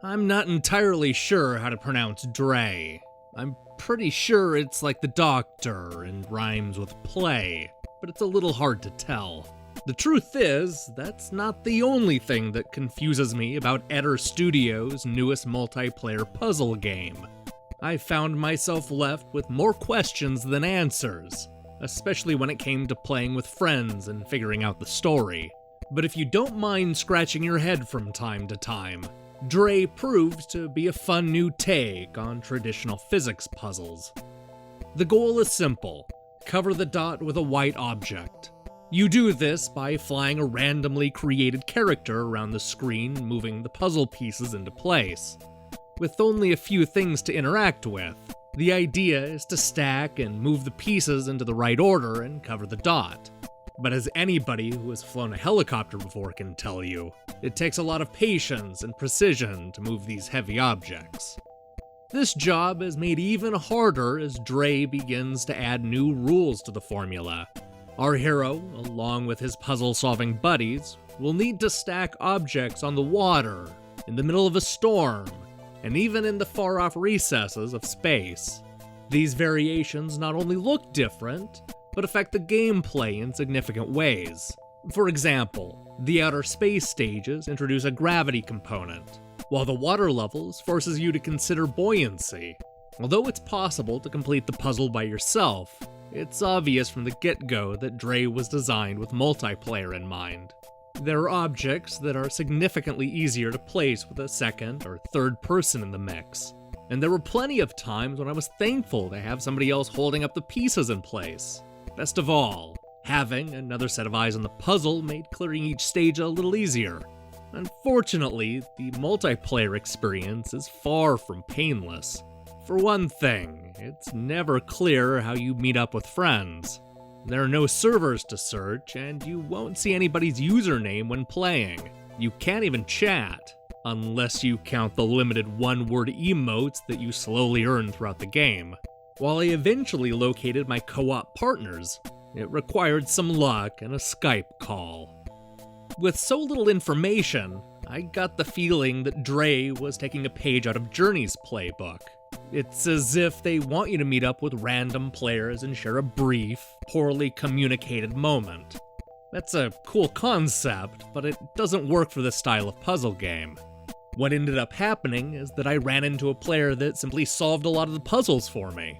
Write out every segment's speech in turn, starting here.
I'm not entirely sure how to pronounce Dreii. I'm pretty sure it's like the doctor and rhymes with play, but it's a little hard to tell. The truth is, that's not the only thing that confuses me about Eder Studios' newest multiplayer puzzle game. I found myself left with more questions than answers, especially when it came to playing with friends and figuring out the story. But if you don't mind scratching your head from time to time, Dreii proves to be a fun new take on traditional physics puzzles. The goal is simple: cover the dot with a white object. You do this by flying a randomly created character around the screen, moving the puzzle pieces into place. With only a few things to interact with, the idea is to stack and move the pieces into the right order and cover the dot. But as anybody who has flown a helicopter before can tell you, it takes a lot of patience and precision to move these heavy objects. This job is made even harder as Dreii begins to add new rules to the formula. Our hero, along with his puzzle-solving buddies, will need to stack objects on the water, in the middle of a storm, and even in the far-off recesses of space. These variations not only look different, but affect the gameplay in significant ways. For example, the outer space stages introduce a gravity component, while the water levels forces you to consider buoyancy. Although it's possible to complete the puzzle by yourself, it's obvious from the get-go that Dreii was designed with multiplayer in mind. There are objects that are significantly easier to place with a second or third person in the mix, and there were plenty of times when I was thankful to have somebody else holding up the pieces in place. Best of all, having another set of eyes on the puzzle made clearing each stage a little easier. Unfortunately, the multiplayer experience is far from painless. For one thing, it's never clear how you meet up with friends. There are no servers to search, and you won't see anybody's username when playing. You can't even chat, unless you count the limited one-word emotes that you slowly earn throughout the game. While I eventually located my co-op partners, it required some luck and a Skype call. With so little information, I got the feeling that Dreii was taking a page out of Journey's playbook. It's as if they want you to meet up with random players and share a brief, poorly communicated moment. That's a cool concept, but it doesn't work for this style of puzzle game. What ended up happening is that I ran into a player that simply solved a lot of the puzzles for me.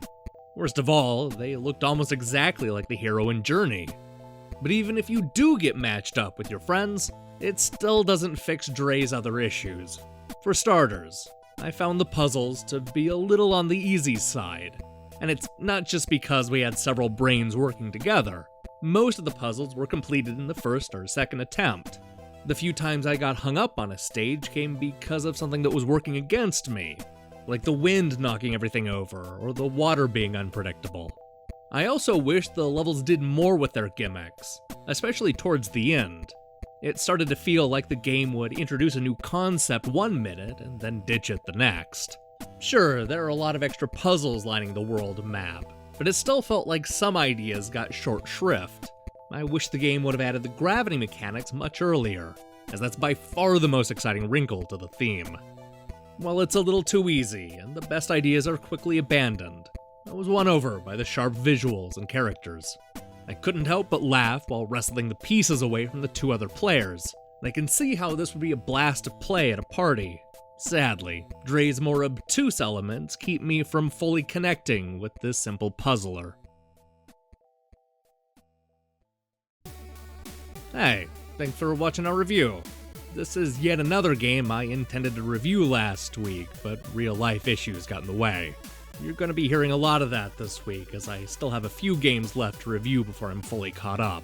Worst of all, they looked almost exactly like the hero in Journey. But even if you do get matched up with your friends, it still doesn't fix Dreii's other issues. For starters, I found the puzzles to be a little on the easy side. And it's not just because we had several brains working together. Most of the puzzles were completed in the first or second attempt. The few times I got hung up on a stage came because of something that was working against me, like the wind knocking everything over or the water being unpredictable. I also wish the levels did more with their gimmicks, especially towards the end. It started to feel like the game would introduce a new concept one minute and then ditch it the next. Sure, there are a lot of extra puzzles lining the world map, but it still felt like some ideas got short shrift. I wish the game would have added the gravity mechanics much earlier, as that's by far the most exciting wrinkle to the theme. While it's a little too easy, and the best ideas are quickly abandoned, I was won over by the sharp visuals and characters. I couldn't help but laugh while wrestling the pieces away from the two other players, and I can see how this would be a blast to play at a party. Sadly, Dreii's more obtuse elements keep me from fully connecting with this simple puzzler. Hey, thanks for watching our review. This is yet another game I intended to review last week, but real-life issues got in the way. You're going to be hearing a lot of that this week, as I still have a few games left to review before I'm fully caught up.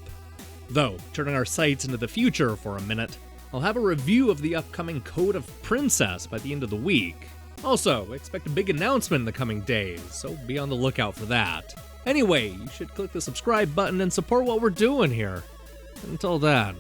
Though, turning our sights into the future for a minute, I'll have a review of the upcoming Code of Princess by the end of the week. Also, expect a big announcement in the coming days, so be on the lookout for that. Anyway, you should click the subscribe button and support what we're doing here. Until then.